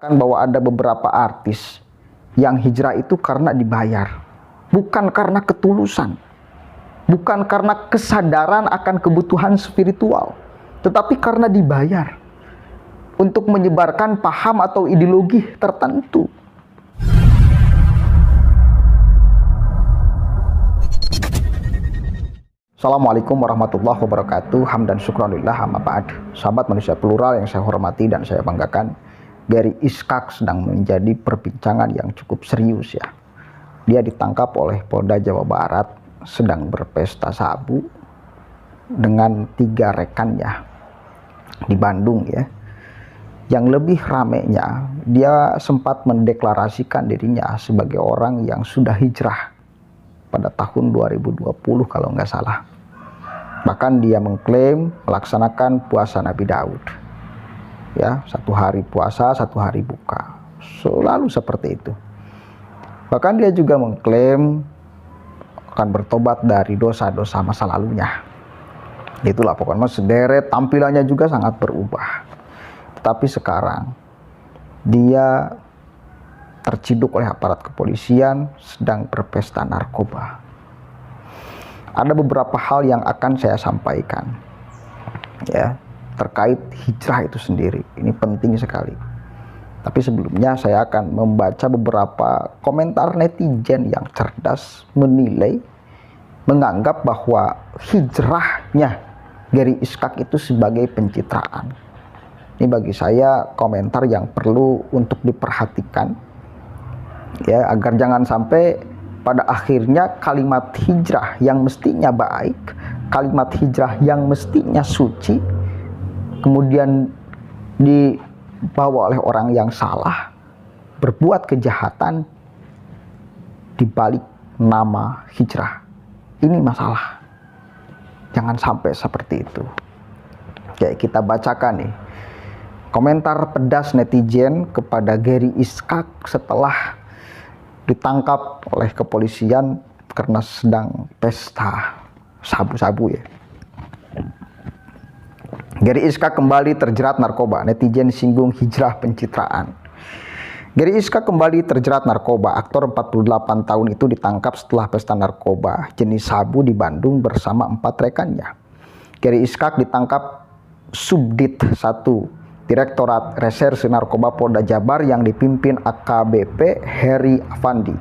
Kan bahwa ada beberapa artis yang hijrah itu karena dibayar, bukan karena ketulusan, bukan karena kesadaran akan kebutuhan spiritual, tetapi karena dibayar untuk menyebarkan paham atau ideologi tertentu. Assalamualaikum warahmatullahi wabarakatuh. Hamdan syukranillah, amma ba'd. Sahabat manusia plural yang saya hormati dan saya banggakan, Gary Iskak sedang menjadi perbincangan yang cukup serius ya. Dia ditangkap oleh Polda Jawa Barat sedang berpesta sabu dengan 3 rekannya di Bandung ya. Yang lebih ramenya, dia sempat mendeklarasikan dirinya sebagai orang yang sudah hijrah pada tahun 2020 kalau nggak salah. Bahkan dia mengklaim melaksanakan puasa Nabi Daud. Ya, 1 hari puasa, 1 hari buka. Selalu seperti itu. Bahkan dia juga mengklaim akan bertobat dari dosa-dosa masa lalunya. Itulah pokoknya sederet tampilannya juga sangat berubah. Tetapi sekarang dia terciduk oleh aparat kepolisian sedang berpesta narkoba. Ada beberapa hal yang akan saya sampaikan ya terkait hijrah itu sendiri. Ini penting sekali. Tapi sebelumnya saya akan membaca beberapa komentar netizen yang cerdas menilai, menganggap bahwa hijrahnya Gary Iskak itu sebagai pencitraan. Ini bagi saya komentar yang perlu untuk diperhatikan ya, agar jangan sampai pada akhirnya kalimat hijrah yang mestinya baik, kalimat hijrah yang mestinya suci, kemudian dibawa oleh orang yang salah, berbuat kejahatan di balik nama hijrah. Ini masalah. Jangan sampai seperti itu. Kayak kita bacakan nih komentar pedas netizen kepada Gary Iskak setelah ditangkap oleh kepolisian karena sedang pesta sabu-sabu ya. Gary Iskak kembali terjerat narkoba, netizen singgung hijrah pencitraan. Gary Iskak kembali terjerat narkoba. Aktor 48 tahun itu ditangkap setelah pesta narkoba jenis sabu di Bandung bersama 4 rekannya. Gary Iskak ditangkap Subdit 1 Direktorat Reserse Narkoba Polda Jabar yang dipimpin AKBP Heri Afandi.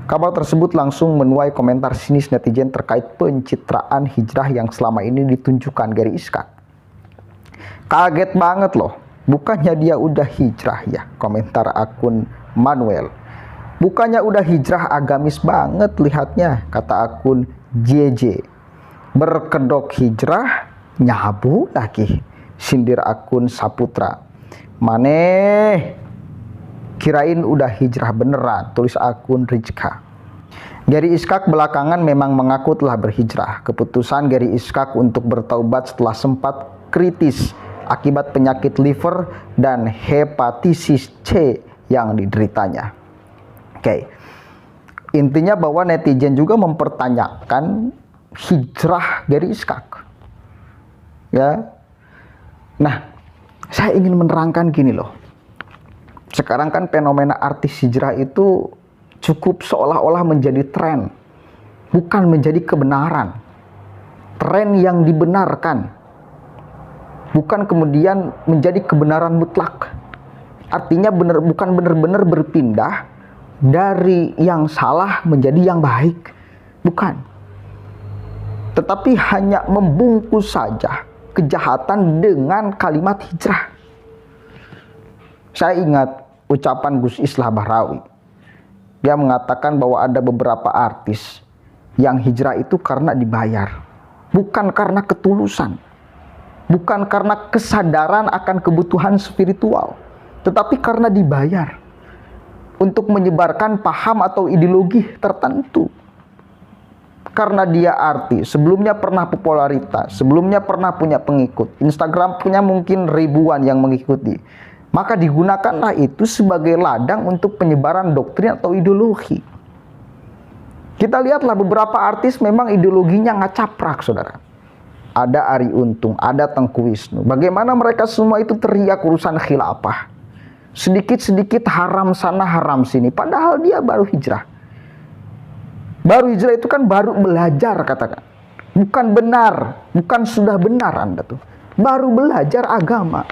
Kabar tersebut langsung menuai komentar sinis netizen terkait pencitraan hijrah yang selama ini ditunjukkan Gary Iskak. Kaget banget loh, bukannya dia udah hijrah ya, komentar akun Manuel. Bukannya udah hijrah agamis banget lihatnya, kata akun JJ. Berkedok hijrah, nyabu lagi, sindir akun Saputra. Maneh kirain udah hijrah beneran, tulis akun Rizka. Gary Iskak belakangan memang mengaku telah berhijrah. Keputusan Gary Iskak untuk bertaubat setelah sempat kritis akibat penyakit liver dan hepatitis C yang dideritanya. Oke. Intinya bahwa netizen juga mempertanyakan hijrah Gary Iskak. Ya. Nah, saya ingin menerangkan gini loh. Sekarang kan fenomena artis hijrah itu cukup seolah-olah menjadi tren, bukan menjadi kebenaran. Tren yang dibenarkan, bukan kemudian menjadi kebenaran mutlak. Artinya bukan benar-benar berpindah dari yang salah menjadi yang baik. Bukan. Tetapi hanya membungkus saja kejahatan dengan kalimat hijrah. Saya ingat ucapan Gus Islah Bahrawi. Dia mengatakan bahwa ada beberapa artis yang hijrah itu karena dibayar, bukan karena ketulusan, bukan karena kesadaran akan kebutuhan spiritual, tetapi karena dibayar untuk menyebarkan paham atau ideologi tertentu. Karena dia artis, sebelumnya pernah popularitas, sebelumnya pernah punya pengikut, Instagram punya mungkin ribuan yang mengikuti, maka digunakanlah itu sebagai ladang untuk penyebaran doktrin atau ideologi. Kita lihatlah beberapa artis memang ideologinya ngacaprak, saudara. Ada Arie Untung, ada Tengku Wisnu. Bagaimana mereka semua itu teriak urusan khilafah. sedikit-sedikit haram sana haram sini, padahal dia baru hijrah. Baru hijrah itu kan baru belajar, katakan. Bukan benar, bukan sudah benar Anda tuh. Baru belajar agama.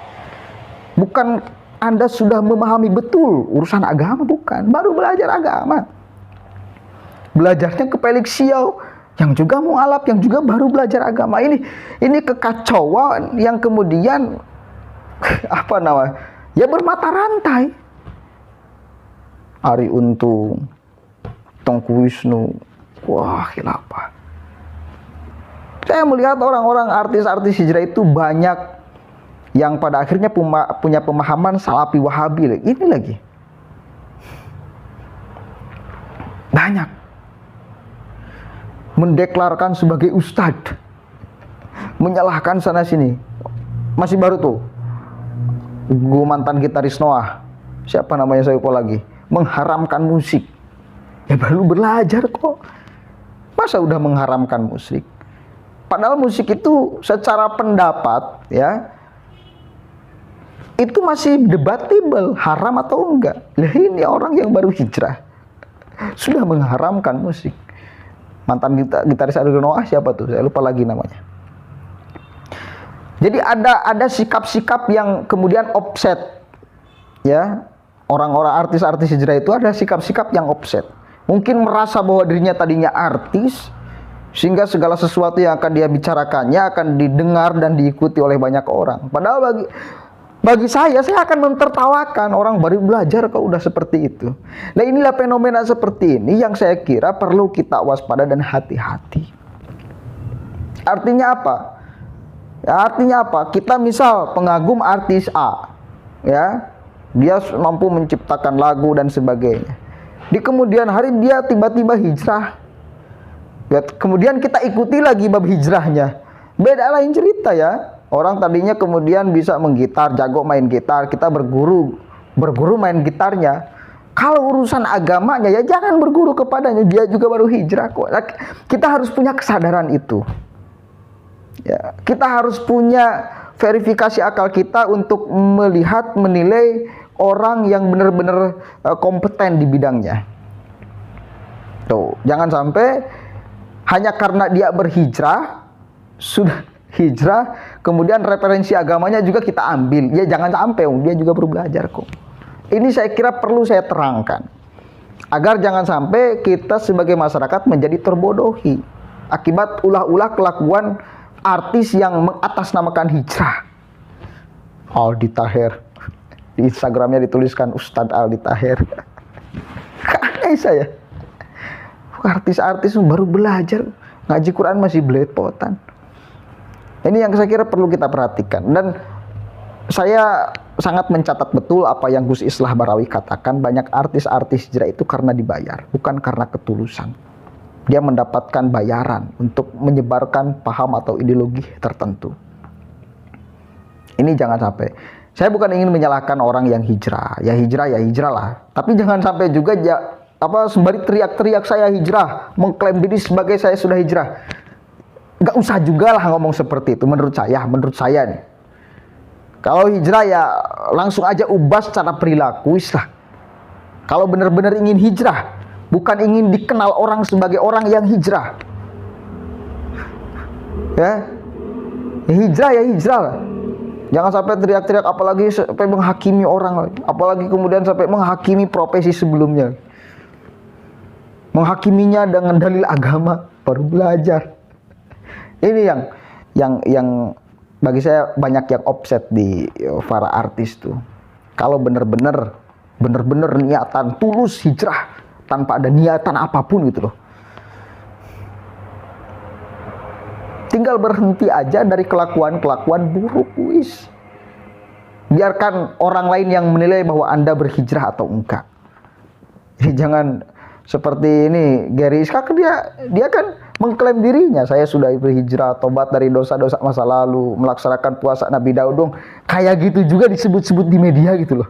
Bukan Anda sudah memahami betul urusan agama, bukan. Baru belajar agama. Belajarnya ke Pelik Siau, yang juga mualaf, yang juga baru belajar agama. Ini kekacauan yang kemudian apa namanya? Ya bermata rantai. Ari Untung, Tengku Wisnu, wah khilafah. Saya melihat orang-orang artis-artis hijrah itu banyak yang pada akhirnya punya pemahaman salafi wahabi. Ini lagi banyak mendeklarkan sebagai ustadz, menyalahkan sana sini. Masih baru tuh gue mantan gitaris Noah, siapa namanya saya lupa lagi, mengharamkan musik. Ya baru belajar kok, masa udah mengharamkan musik? Padahal musik itu secara pendapat ya itu masih debatable, haram atau enggak. Lah ini orang yang baru hijrah sudah mengharamkan musik. Mantan gitaris Ariel Noah siapa tuh? Saya lupa lagi namanya. Jadi ada sikap-sikap yang kemudian offset. Ya, orang-orang artis-artis hijrah itu ada sikap-sikap yang offset. Mungkin merasa bahwa dirinya tadinya artis, sehingga segala sesuatu yang akan dia bicarakannya akan didengar dan diikuti oleh banyak orang. Padahal bagi saya akan mentertawakan orang baru belajar kok udah seperti itu. Nah inilah fenomena seperti ini yang saya kira perlu kita waspada dan hati-hati. Artinya apa? Ya, artinya apa? Kita misal pengagum artis A, ya, dia mampu menciptakan lagu dan sebagainya. Di kemudian hari dia tiba-tiba hijrah. Ya, kemudian kita ikuti lagi bab hijrahnya. Beda lain cerita ya. Orang tadinya kemudian bisa menggitar, jago main gitar, kita berguru main gitarnya. Kalau urusan agamanya ya jangan berguru kepadanya, dia juga baru hijrah kok. Kita harus punya kesadaran itu. Ya, kita harus punya verifikasi akal kita untuk melihat, menilai orang yang benar-benar kompeten di bidangnya. Tuh, jangan sampai hanya karena dia berhijrah, sudah hijrah, kemudian referensi agamanya juga kita ambil. Ya jangan sampai, dia juga perlu belajar kok. Ini saya kira perlu saya terangkan, agar jangan sampai kita sebagai masyarakat menjadi terbodohi akibat ulah-ulah kelakuan artis yang mengatasnamakan hijrah. Aldi Taher, di Instagramnya dituliskan Ustadz Aldi Taher. Aneh saya, artis-artis baru belajar, ngaji Quran masih belepotan. Ini yang saya kira perlu kita perhatikan. Dan saya sangat mencatat betul apa yang Gus Islah Barawi katakan, banyak artis-artis hijrah itu karena dibayar, bukan karena ketulusan. Dia mendapatkan bayaran untuk menyebarkan paham atau ideologi tertentu. Ini jangan sampai. Saya bukan ingin menyalahkan orang yang hijrah. Ya hijrah lah. Tapi jangan sampai juga sembari teriak-teriak saya hijrah, mengklaim diri sebagai saya sudah hijrah. Gak usah juga lah ngomong seperti itu menurut saya nih. Kalau hijrah ya langsung aja ubah secara perilaku lah. Kalau benar-benar ingin hijrah, bukan ingin dikenal orang sebagai orang yang hijrah. Ya hijrah lah. Jangan sampai teriak-teriak, apalagi sampai menghakimi orang, apalagi kemudian sampai menghakimi profesi sebelumnya. Menghakiminya dengan dalil agama, baru belajar. Ini yang bagi saya banyak yang offset di para artis tuh. Kalau benar-benar niatan tulus hijrah tanpa ada niatan apapun gitu loh. Tinggal berhenti aja dari kelakuan buruk, wis. Biarkan orang lain yang menilai bahwa Anda berhijrah atau enggak. Jadi jangan seperti ini Gary Iskak, dia kan mengklaim dirinya, saya sudah berhijrah, tobat dari dosa-dosa masa lalu, melaksanakan puasa Nabi Daud dong. Kayak gitu juga disebut-sebut di media gitu loh.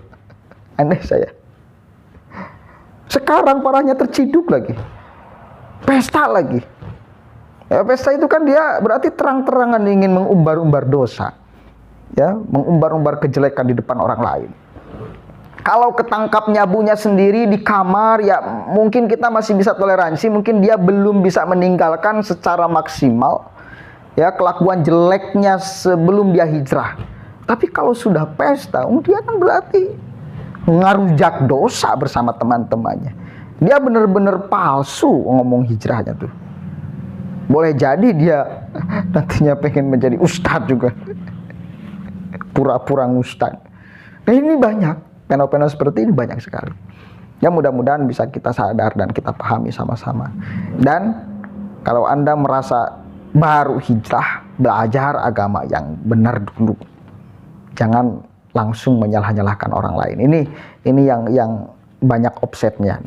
Aneh saya. Sekarang parahnya terciduk lagi. Pesta lagi. Ya, pesta itu kan dia berarti terang-terangan ingin mengumbar-umbar dosa. Ya, mengumbar-umbar kejelekan di depan orang lain. Kalau ketangkap nyabunya sendiri di kamar, ya mungkin kita masih bisa toleransi, mungkin dia belum bisa meninggalkan secara maksimal ya kelakuan jeleknya sebelum dia hijrah. Tapi kalau sudah pesta, dia kan berarti ngarujak dosa bersama teman-temannya. Dia benar-benar palsu ngomong hijrahnya tuh. Boleh jadi dia nantinya pengen menjadi ustadz juga. Pura-pura ustadz. Nah ini banyak. Fenomena seperti ini banyak sekali. Ya mudah-mudahan bisa kita sadar dan kita pahami sama-sama. Dan kalau Anda merasa baru hijrah, belajar agama yang benar dulu. Jangan langsung menyalah-nyalahkan orang lain. Ini yang banyak offsetnya.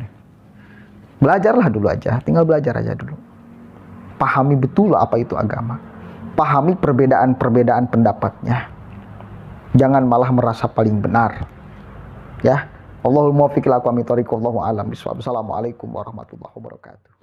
Belajarlah dulu aja, tinggal belajar aja dulu. Pahami betul apa itu agama. Pahami perbedaan-perbedaan pendapatnya. Jangan malah merasa paling benar. Ya, Allahul muwaffiq ila aqwamit thoriq, wallahu a'lam bishawab. Assalamualaikum warahmatullahi wabarakatuh.